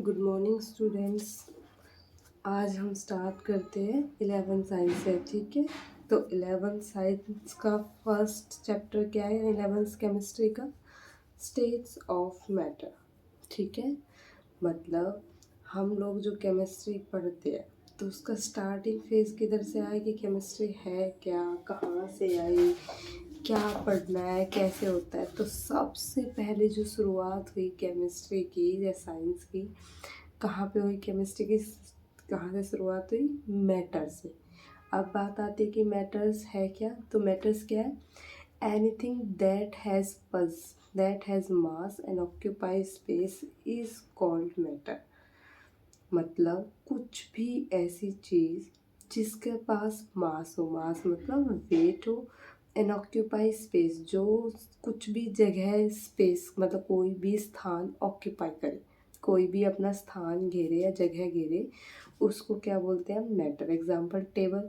Good morning students. आज हम start करते हैं 11 साइंस से। ठीक है, तो 11 साइंस का फर्स्ट चैप्टर क्या है? 11 केमिस्ट्री का स्टेट्स ऑफ मैटर। ठीक है, मतलब हम लोग जो केमिस्ट्री पढ़ते हैं तो उसका स्टार्टिंग फेज किधर से आया कि केमिस्ट्री है क्या, कहाँ से आई, क्या पढ़ना है, कैसे होता है। तो सबसे पहले जो शुरुआत हुई केमिस्ट्री की या साइंस की, कहाँ पे हुई? केमिस्ट्री की कहाँ से शुरुआत हुई? मैटर से। अब बात आती है कि मैटर्स है क्या। तो मैटर्स क्या है? Anything that has mass and occupy space is called matter. मतलब कुछ भी ऐसी चीज़ जिसके पास मास हो, मास मतलब वेट हो, एंड ऑक्यूपाई स्पेस, जो कुछ भी जगह, स्पेस मतलब कोई भी स्थान ऑक्यूपाई करे, कोई भी अपना स्थान घेरे या जगह घेरे, उसको क्या बोलते हैं? मैटर। एग्जाम्पल टेबल,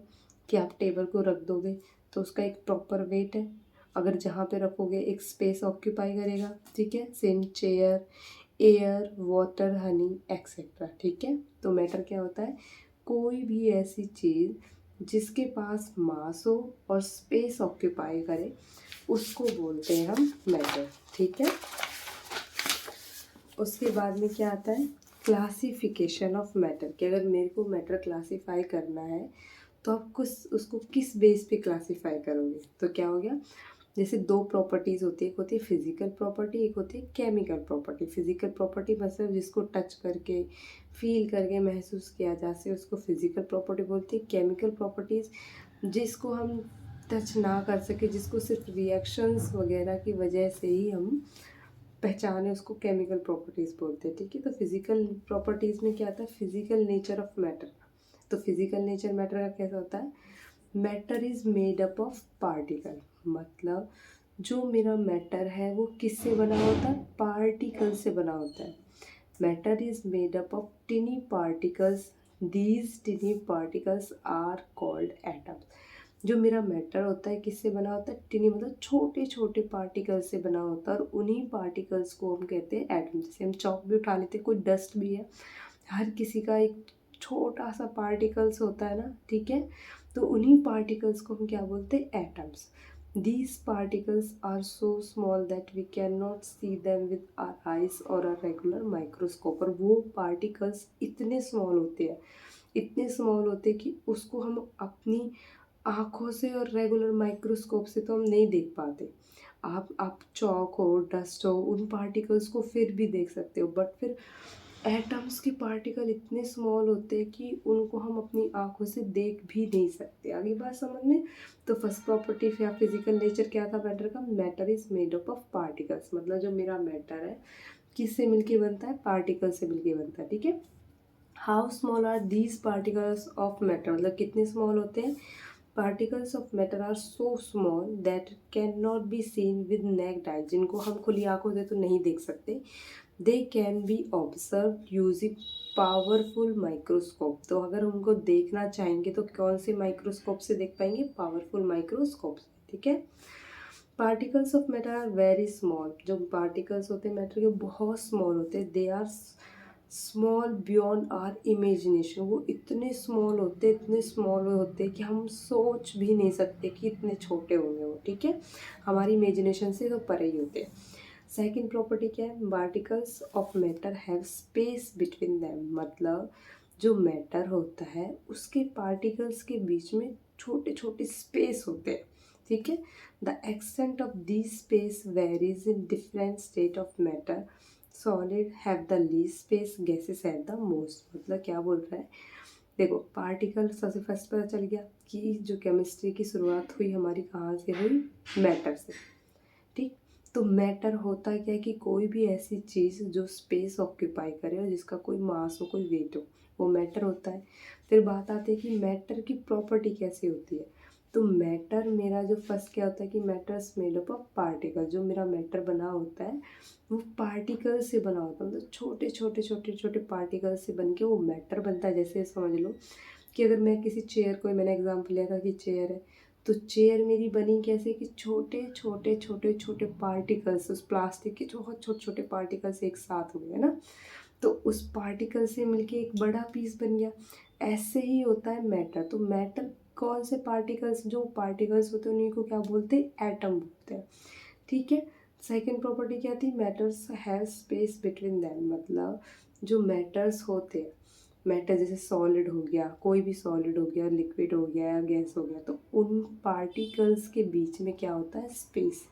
कि आप टेबल को रख दोगे तो उसका एक प्रॉपर वेट है, अगर जहाँ पे रखोगे एक स्पेस ऑक्यूपाई करेगा। ठीक है, same chair, air, water, Honey etcetera. ठीक है, तो मैटर क्या होता है? कोई भी ऐसी चीज़ जिसके पास मास हो और स्पेस ऑक्यूपाई करे, उसको बोलते हैं हम मैटर। ठीक है, उसके बाद में क्या आता है? क्लासिफिकेशन ऑफ मैटर, कि अगर मेरे को मैटर क्लासीफाई करना है तो आप कुछ उसको किस बेस पे क्लासीफाई करोगे? तो क्या हो गया? जैसे दो प्रॉपर्टीज़ होती है, एक होती है फिजिकल प्रॉपर्टी, एक होती है केमिकल प्रॉपर्टी। फिजिकल प्रॉपर्टी मतलब जिसको टच करके, फील करके महसूस किया जा सके, उसको फिजिकल प्रॉपर्टी बोलते हैं। केमिकल प्रॉपर्टीज़ जिसको हम टच ना कर सके, जिसको सिर्फ रिएक्शंस वगैरह की वजह से ही हम पहचाने, उसको केमिकल प्रॉपर्टीज़ बोलते हैं। ठीक है, तो फिजिकल प्रॉपर्टीज़ में क्या आता है? Physical nature of matter. तो फिजिकल नेचर मैटर का कैसा होता है? Matter is made up of particle. मतलब जो मेरा मैटर है वो किससे बना होता है? पार्टिकल से बना होता है। Matter is made up of tiny particles, these tiny particles are called atoms. जो मेरा मैटर होता है किससे बना होता है? टिनी मतलब छोटे छोटे पार्टिकल्स से बना होता है, और उन्हीं पार्टिकल्स को हम कहते हैं एटम। जैसे हम चौक भी उठा लेते हैं, कोई डस्ट भी है, हर किसी का एक छोटा सा पार्टिकल्स होता है ना। ठीक है, तो उन्हीं पार्टिकल्स को हम क्या बोलते हैं? Atoms. These particles are so small that we cannot see them with our eyes or a regular microscope। और वो particles इतने small होते हैं, इतने small होते हैं कि उसको हम अपनी आँखों से और रेगुलर माइक्रोस्कोप से तो हम नहीं देख पाते। आप चौक हो, डस्ट हो, उन पार्टिकल्स को फिर भी देख सकते हो, बट फिर एटम्स के पार्टिकल इतने स्मॉल होते हैं कि उनको हम अपनी आंखों से देख भी नहीं सकते। आगे बात समझ में? तो फर्स्ट प्रॉपर्टी या फिजिकल नेचर क्या था मैटर का? Matter is made up of particles. मतलब जो मेरा मैटर है किससे मिलके बनता है? पार्टिकल से मिलके बनता है। ठीक है, how small are these particles of matter, मतलब कितने स्मॉल होते हैं? Particles of matter are so small that can not be seen with naked eye, जिनको हम खुली आंखों से तो नहीं देख सकते। They can be observe using powerful microscope. तो अगर उनको देखना चाहेंगे तो कौन से माइक्रोस्कोप से देख पाएंगे? पावरफुल माइक्रोस्कोप से। ठीक है, particles of matter are very small. जो पार्टिकल्स होते हैं मैटर के बहुत स्मॉल होते हैं। They are small beyond our imagination. वो इतने स्मॉल होते हैं, इतने स्मॉल होते हैं कि हम सोच भी नहीं सकते कि इतने छोटे होंगे वो। ठीक है, हमारी इमेजिनेशन से तो परे ही होते हैं। सेकेंड प्रॉपर्टी क्या है? Particles of matter have space between them. मतलब जो मैटर होता है उसके पार्टिकल्स के बीच में छोटे छोटे स्पेस होते हैं। ठीक है, the extent of this space varies in different state of matter. Solid have the least space, gases have the most. मतलब क्या बोल रहा है? देखो, पार्टिकल सबसे फर्स्ट पता चल गया कि जो केमिस्ट्री की शुरुआत हुई हमारी कहाँ से हुई? मैटर से। ठीक, तो मैटर होता क्या है कि कोई भी ऐसी चीज़ जो स्पेस ऑक्यूपाई करे और जिसका कोई मास हो, कोई वेट हो, वो मैटर होता है। फिर बात आती है कि मैटर की प्रॉपर्टी कैसी होती है। तो मैटर मेरा जो फर्स्ट क्या होता है कि matters made up of particle. जो मेरा मैटर बना होता है वो पार्टिकल से बना होता है, मतलब छोटे छोटे छोटे छोटे पार्टिकल से बन के वो मैटर बनता है। जैसे समझ लो कि अगर मैं किसी चेयर को, मैंने एग्जाम्पल लिया था कि चेयर है, तो चेयर मेरी बनी कैसे कि छोटे छोटे छोटे छोटे पार्टिकल्स, उस प्लास्टिक के बहुत छोटे छोटे पार्टिकल्स एक साथ हुए, है ना। तो उस पार्टिकल से मिलके एक बड़ा पीस बन गया। ऐसे ही होता है मैटर। तो मैटर कौन से पार्टिकल्स, जो पार्टिकल्स होते हैं उन्हीं को क्या बोलते हैं, एटम बोलते हैं। ठीक है। सेकेंड प्रॉपर्टी क्या थी, matters have space between them, मतलब जो मैटर्स होते हैं, मैटर जैसे सॉलिड हो गया, कोई भी सॉलिड हो गया, लिक्विड हो गया या गैस हो गया, तो उन पार्टिकल्स के बीच में क्या होता है, स्पेस।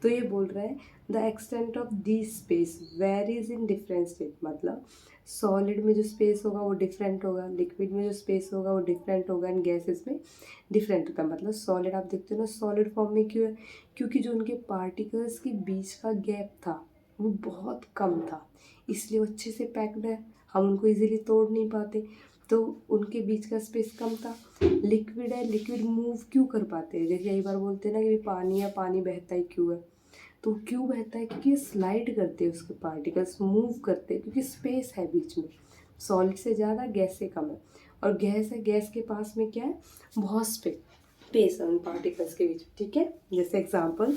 तो ये बोल रहा है the extent of the space varies in different state, मतलब सॉलिड में जो स्पेस होगा वो डिफरेंट होगा, लिक्विड में जो स्पेस होगा वो डिफरेंट होगा, एंड गैसेस में डिफरेंट होता है। मतलब सॉलिड आप देखते हो ना, सॉलिड फॉर्म में क्यों है, क्योंकि जो उनके पार्टिकल्स के बीच का गैप था वो बहुत कम था, इसलिए वो अच्छे से पैक्ड है, हम उनको इजीली तोड़ नहीं पाते, तो उनके बीच का स्पेस कम था। लिक्विड है, लिक्विड मूव क्यों कर पाते हैं, जैसे कई बार बोलते हैं ना कि पानी है, पानी बहता ही क्यों है, तो क्यों बहता है, क्योंकि स्लाइड करते हैं, उसके पार्टिकल्स मूव करते हैं, क्योंकि स्पेस है बीच में, सॉलिड से ज़्यादा गैस से कम है, और गैस है, गैस के पास में क्या है, बहुत स्पेस है उन पार्टिकल्स के बीच। ठीक है। जैसे example,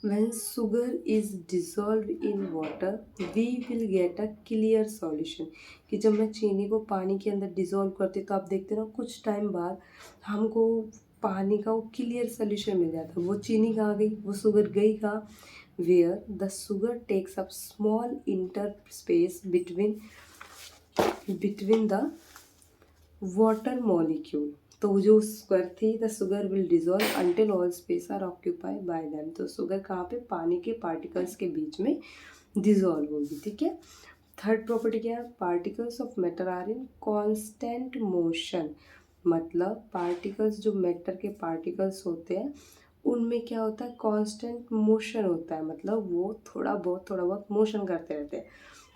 when sugar is dissolved in water we will get a clear solution, कि जब मैं चीनी को पानी के अंदर डिज़ोल्व करती तो आप देखते ना कुछ टाइम बाद हमको पानी का वो क्लियर सोल्यूशन मिल जाता। वो चीनी कहाँ गई, वो शुगर गई कहाँ, where the sugar takes up small inter space between the water molecule. तो जो शुगर थी, the sugar will dissolve until all space are occupied by them, तो शुगर कहाँ पे, पानी के पार्टिकल्स के बीच में डिजॉल्व होगी। ठीक है। थर्ड प्रॉपर्टी क्या है, particles of matter are in constant motion, मतलब पार्टिकल्स, जो मैटर के पार्टिकल्स होते हैं उनमें क्या होता है, कांस्टेंट मोशन होता है, मतलब वो थोड़ा बहुत मोशन करते रहते हैं।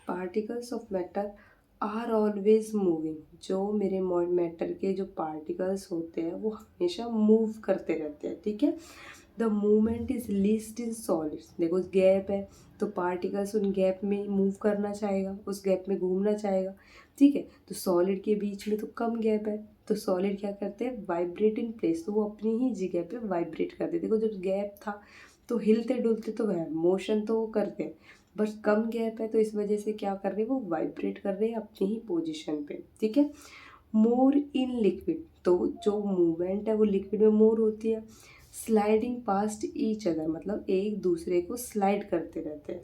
Particles of matter are always moving, जो मेरे मैटर के जो पार्टिकल्स होते हैं वो हमेशा मूव करते रहते हैं। ठीक है। The movement is least in solids, देखो गैप है तो पार्टिकल्स उन गैप में मूव करना चाहेगा, उस गैप में घूमना चाहेगा। ठीक है। तो सॉलिड के बीच में तो कम गैप है, तो सॉलिड क्या करते हैं, वाइब्रेट इन प्लेस, तो वो अपनी ही जगह पे वाइब्रेट करते। देखो जब गैप था तो हिलते डुलते तो है, मोशन तो वो करते हैं, बस कम गैप है तो इस वजह से क्या कर रहे हैं, वो वाइब्रेट कर रहे हैं अपनी ही पोजीशन पे। ठीक है। मोर इन लिक्विड, तो जो मूवमेंट है वो लिक्विड में मोर होती है। स्लाइडिंग पास्ट ईच अदर, मतलब एक दूसरे को स्लाइड करते रहते हैं।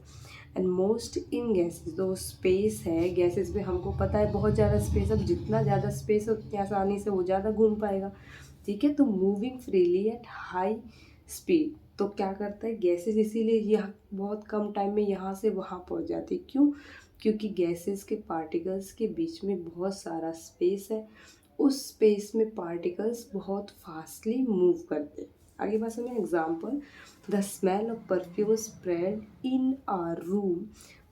एंड मोस्ट इन गैसेस, तो स्पेस है गैसेस में, हमको पता है बहुत ज़्यादा स्पेस, अब जितना ज़्यादा स्पेस हो उतनी आसानी से वो ज़्यादा घूम पाएगा। ठीक है। तो moving freely at high speed, तो क्या करता है गैसेस, इसीलिए यह बहुत कम टाइम में यहाँ से वहाँ पहुँच जाती है। क्यों, क्योंकि गैसेस के पार्टिकल्स के बीच में बहुत सारा स्पेस है, उस स्पेस में पार्टिकल्स बहुत फास्टली मूव करते हैं। आगे बात सुनिए example, the smell of perfume spread in our room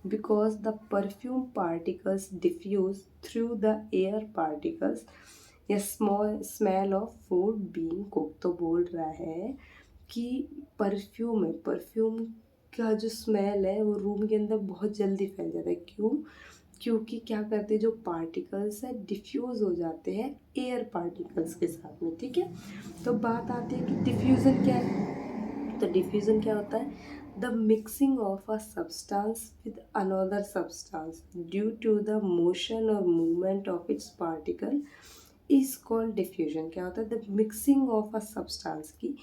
because the perfume particles diffuse through the air particles, या small smell of food being cook, तो बोल रहा है कि परफ्यूम है, परफ्यूम का जो स्मेल है वो रूम के अंदर बहुत जल्दी फैल जाता है। क्यों, क्योंकि क्या करते हैं, जो पार्टिकल्स है डिफ्यूज़ हो जाते हैं एयर पार्टिकल्स के साथ में। ठीक है। तो बात आती है कि डिफ्यूज़न क्या है, तो डिफ्यूज़न क्या होता है, the mixing of a substance with another substance due to the motion और movement of its particle is called diffusion. क्या होता है, the mixing of a substance, की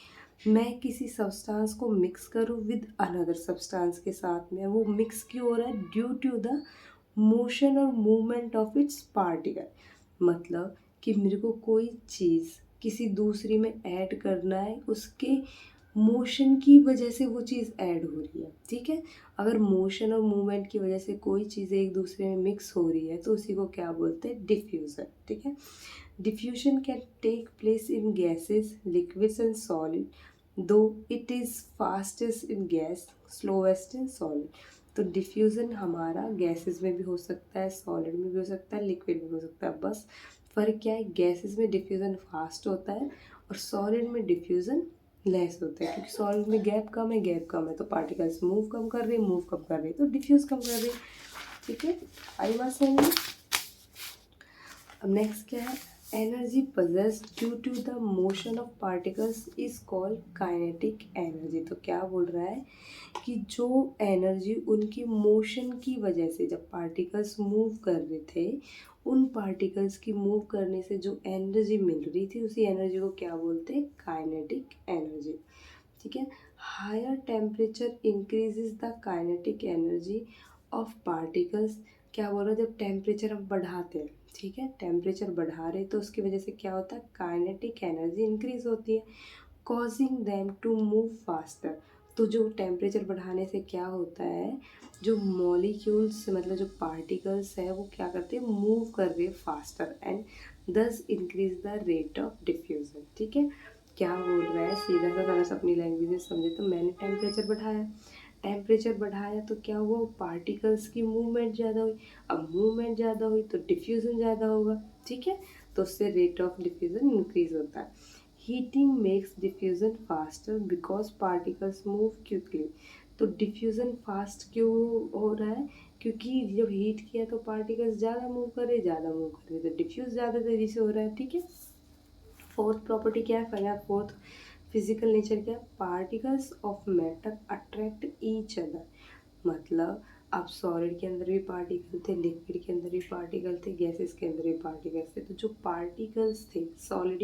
मैं किसी सब्सटेंस को मिक्स करूँ विद अनदर सब्सटेंस के साथ में, वो मिक्स क्यों हो रहा है, ड्यू टू द मोशन और मूवमेंट ऑफ इट्स पार्टिकल, मतलब कि मेरे को कोई चीज़ किसी दूसरी में ऐड करना है, उसके मोशन की वजह से वो चीज़ ऐड हो रही है। ठीक है। अगर मोशन और मूवमेंट की वजह से कोई चीज़ एक दूसरे में मिक्स हो रही है तो उसी को क्या बोलते हैं, डिफ्यूज़न। ठीक है। Diffusion can take place in gases, liquids and solid, though it is fastest in gas, slowest in solid. तो डिफ्यूज़न हमारा गैसेस में भी हो सकता है, सॉलिड में भी हो सकता है, लिक्विड में भी हो सकता है। बस फ़र्क क्या है, गैसेस में डिफ्यूज़न फास्ट होता है और सॉलिड में डिफ्यूज़न लेस होता है, क्योंकि सॉलिड में गैप कम है तो पार्टिकल्स मूव कम कर रहे तो डिफ्यूज़ कम कर रहे। ठीक है। आई बात समझ में। अब नेक्स्ट क्या है, energy possessed due to the motion of particles is called kinetic energy. तो क्या बोल रहा है कि जो एनर्जी उनकी मोशन की वजह से, जब पार्टिकल्स मूव कर रहे थे, उन पार्टिकल्स की मूव करने से जो एनर्जी मिल रही थी, उसी एनर्जी को क्या बोलते हैं? Kinetic energy. ठीक है। Higher temperature increases the kinetic energy of particles. क्या बोल रहा है? जब टेम्परेचर हम बढ़ाते हैं, ठीक है, टेम्परेचर बढ़ा रहे तो उसकी वजह से क्या होता है? काइनेटिक एनर्जी इंक्रीज होती है, causing them to move faster. तो जो टेम्परेचर बढ़ाने से क्या होता है, जो मॉलिक्यूल्स मतलब जो पार्टिकल्स है वो क्या करते हैं? मूव कर रहे फास्टर एंड दस increase the rate of diffusion. ठीक है। क्या बोल रहा है? सीधा सा अगर अपनी लैंग्वेज में समझे तो मैंने टेम्परेचर बढ़ाया, टेम्परेचर बढ़ाया तो क्या हुआ? पार्टिकल्स की मूवमेंट ज़्यादा हुई। अब मूवमेंट ज़्यादा हुई तो डिफ्यूज़न ज़्यादा होगा। ठीक है। तो उससे रेट ऑफ डिफ्यूज़न इंक्रीज होता है। Heating makes diffusion faster because particles move quickly. तो डिफ्यूज़न फास्ट क्यों हो रहा है? क्योंकि जब हीट किया तो पार्टिकल्स ज़्यादा मूव करे, तो डिफ्यूज़ ज़्यादा तेज़ी से हो रहा है। ठीक है। फोर्थ प्रॉपर्टी क्या है? पहला फोर्थ फिजिकल नेचर क्या है? Particles of matter attract each other. मतलब अब सॉलिड के अंदर भी पार्टिकल थे, लिक्विड के अंदर भी पार्टिकल थे, गैसेस के अंदर भी पार्टिकल्स थे। तो जो पार्टिकल्स थे सॉलिड